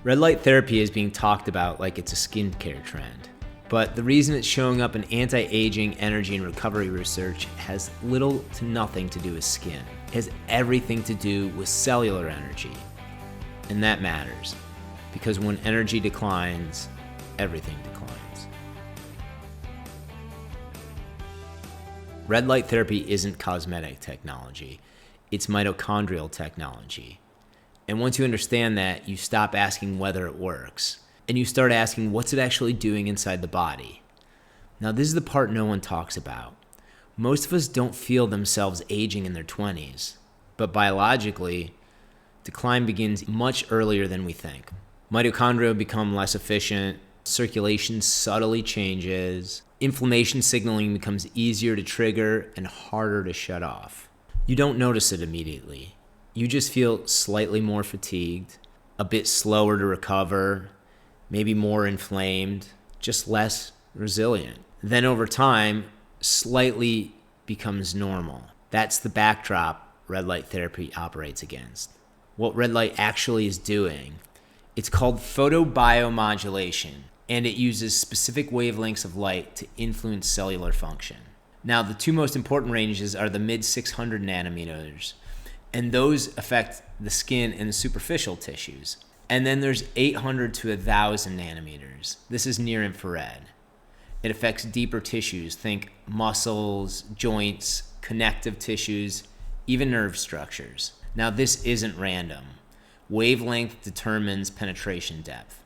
Red light therapy is being talked about like it's a skincare trend. But the reason it's showing up in anti-aging, energy, and recovery research has little to nothing to do with skin. It has everything to do with cellular energy. And that matters, because when energy declines, everything declines. Red light therapy isn't cosmetic technology, it's mitochondrial technology. And once you understand that, you stop asking whether it works, and you start asking what's it actually doing inside the body. Now, this is the part no one talks about. Most of us don't feel themselves aging in their 20s, but biologically, decline begins much earlier than we think. Mitochondria become less efficient, circulation subtly changes, inflammation signaling becomes easier to trigger and harder to shut off. You don't notice it immediately. You just feel slightly more fatigued, a bit slower to recover, maybe more inflamed, just less resilient. Then over time, slightly becomes normal. That's the backdrop red light therapy operates against. What red light actually is doing, it's called photobiomodulation, and it uses specific wavelengths of light to influence cellular function. Now, the two most important ranges are the mid 600 nanometers, and those affect the skin and the superficial tissues. And then there's 800 to 1,000 nanometers. This is near infrared. It affects deeper tissues, think muscles, joints, connective tissues, even nerve structures. Now, this isn't random. Wavelength determines penetration depth.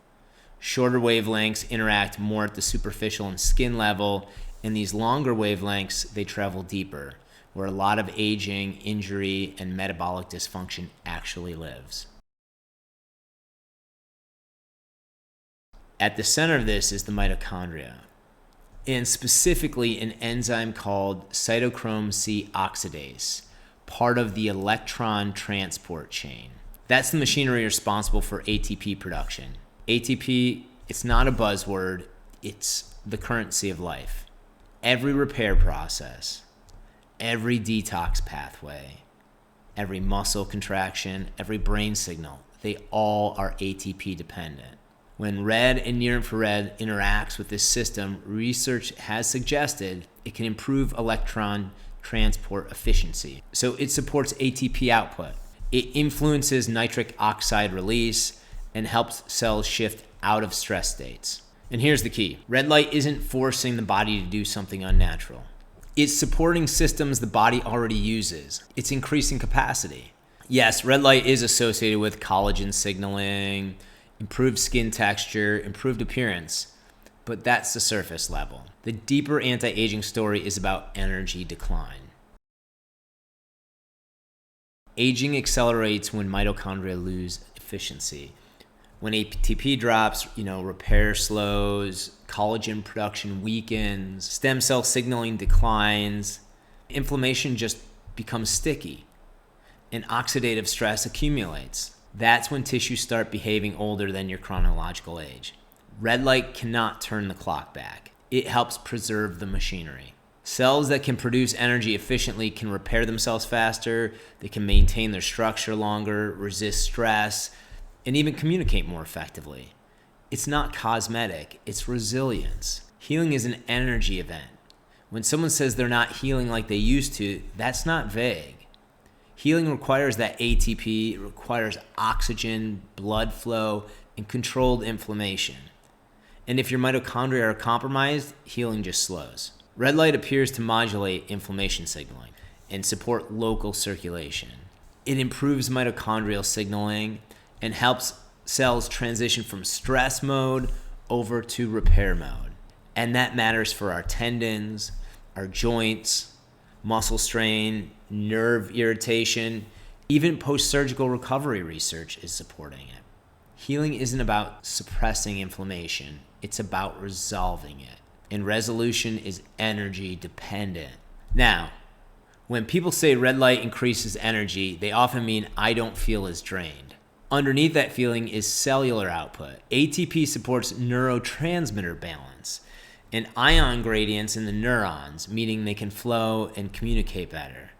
Shorter wavelengths interact more at the superficial and skin level, and these longer wavelengths, they travel deeper, where a lot of aging, injury, and metabolic dysfunction actually lives. At the center of this is the mitochondria, and specifically an enzyme called Cytochrome C oxidase, part of the electron transport chain. That's the machinery responsible for ATP production. ATP, it's not a buzzword, it's the currency of life. Every repair process, every detox pathway, every muscle contraction, every brain signal, they all are ATP dependent. When red and near-infrared interacts with this system, research has suggested it can improve electron transport efficiency. So it supports ATP output. It influences nitric oxide release and helps cells shift out of stress states. And here's the key. Red light isn't forcing the body to do something unnatural. It's supporting systems the body already uses. It's increasing capacity. Yes, red light is associated with collagen signaling, improved skin texture, improved appearance, but that's the surface level. The deeper anti-aging story is about energy decline. Aging accelerates when mitochondria lose efficiency. When ATP drops, repair slows, collagen production weakens, stem cell signaling declines, inflammation just becomes sticky, and oxidative stress accumulates. That's when tissues start behaving older than your chronological age. Red light cannot turn the clock back. It helps preserve the machinery. Cells that can produce energy efficiently can repair themselves faster, they can maintain their structure longer, resist stress, and even communicate more effectively. It's not cosmetic, it's resilience. Healing is an energy event. When someone says they're not healing like they used to, that's not vague. Healing requires that ATP, it requires oxygen, blood flow, and controlled inflammation. And if your mitochondria are compromised, healing just slows. Red light appears to modulate inflammation signaling and support local circulation. It improves mitochondrial signaling and helps cells transition from stress mode over to repair mode. And that matters for our tendons, our joints, muscle strain, nerve irritation. Even post-surgical recovery research is supporting it. Healing isn't about suppressing inflammation, it's about resolving it. And resolution is energy dependent. Now, when people say red light increases energy, they often mean I don't feel as drained. Underneath that feeling is cellular output. ATP supports neurotransmitter balance and ion gradients in the neurons, meaning they can flow and communicate better.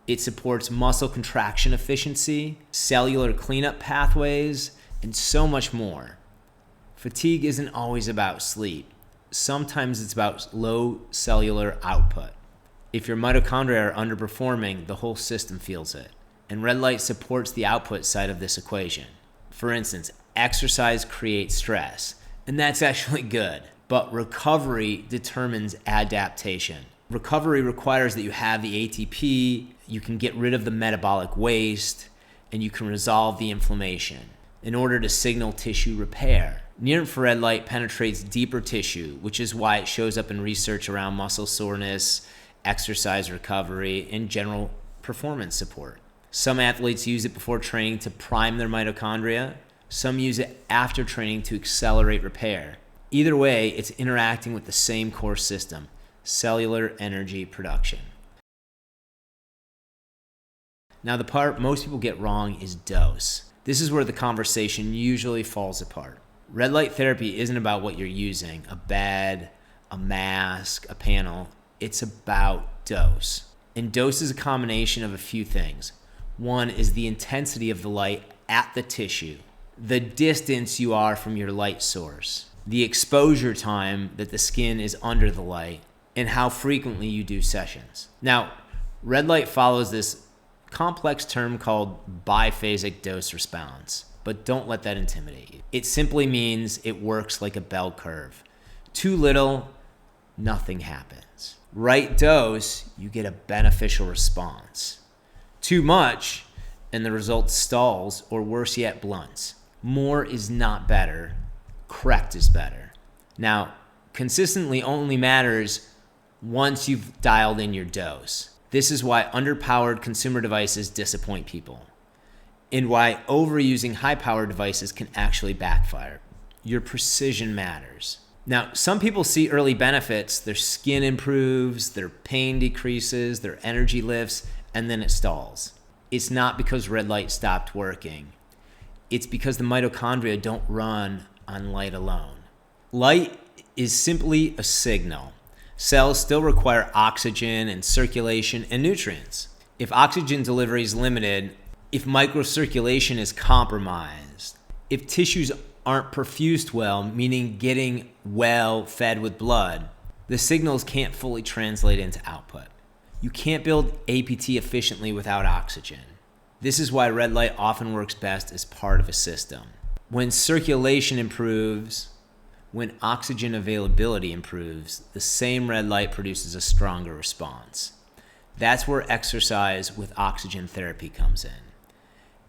It supports muscle contraction efficiency, cellular cleanup pathways, and so much more. Fatigue isn't always about sleep. Sometimes it's about low cellular output. If your mitochondria are underperforming, the whole system feels it. And red light supports the output side of this equation. For instance, exercise creates stress, and that's actually good. But recovery determines adaptation. Recovery requires that you have the ATP, you can get rid of the metabolic waste, and you can resolve the inflammation in order to signal tissue repair. Near-infrared light penetrates deeper tissue, which is why it shows up in research around muscle soreness, exercise recovery, and general performance support. Some athletes use it before training to prime their mitochondria. Some use it after training to accelerate repair. Either way, it's interacting with the same core system, cellular energy production. Now, the part most people get wrong is dose. This is where the conversation usually falls apart. Red light therapy isn't about what you're using, a bed, a mask, a panel. It's about dose. And dose is a combination of a few things. One is the intensity of the light at the tissue, the distance you are from your light source, the exposure time that the skin is under the light, and how frequently you do sessions. Now, red light follows this complex term called biphasic dose response, but don't let that intimidate you. It simply means it works like a bell curve. Too little, nothing happens. Right dose, you get a beneficial response. Too much, and the result stalls, or worse yet, blunts. More is not better. Correct is better. Now, consistently only matters once you've dialed in your dose. This is why underpowered consumer devices disappoint people, and why overusing high-powered devices can actually backfire. Your precision matters. Now, some people see early benefits. Their skin improves, their pain decreases, their energy lifts, and then it stalls. It's not because red light stopped working. It's because the mitochondria don't run on light alone. Light is simply a signal. Cells still require oxygen and circulation and nutrients. If oxygen delivery is limited, if microcirculation is compromised, if tissues aren't perfused well, meaning getting well fed with blood, the signals can't fully translate into output. You can't build APT efficiently without oxygen. This is why red light often works best as part of a system. When circulation improves, when oxygen availability improves, the same red light produces a stronger response. That's where exercise with oxygen therapy comes in.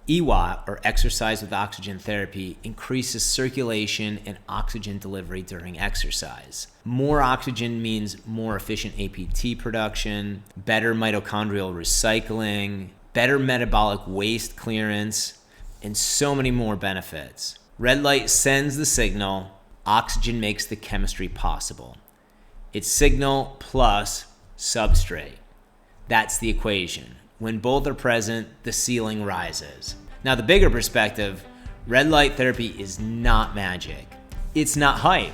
EWOT, or exercise with oxygen therapy, increases circulation and oxygen delivery during exercise. More oxygen means more efficient APT production, better mitochondrial recycling, better metabolic waste clearance, and so many more benefits. Red light sends the signal, oxygen makes the chemistry possible. It's signal plus substrate. That's the equation. When both are present, the ceiling rises. Now, the bigger perspective, red light therapy is not magic. It's not hype.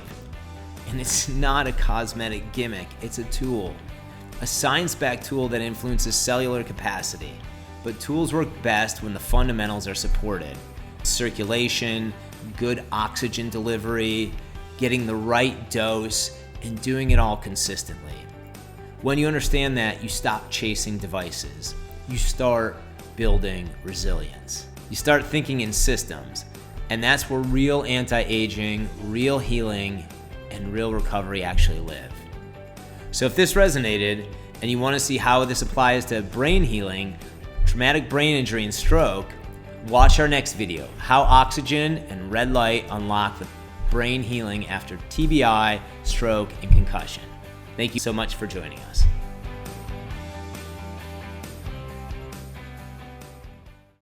And it's not a cosmetic gimmick. It's a tool. A science-backed tool that influences cellular capacity. But tools work best when the fundamentals are supported. Circulation, good oxygen delivery, getting the right dose, and doing it all consistently. When you understand that, you stop chasing devices. You start building resilience. You start thinking in systems, and that's where real anti-aging, real healing, and real recovery actually live. So if this resonated, and you want to see how this applies to brain healing, traumatic brain injury, and stroke, watch our next video, how oxygen and red light unlock the brain healing after TBI, stroke, and concussion. Thank you so much for joining us.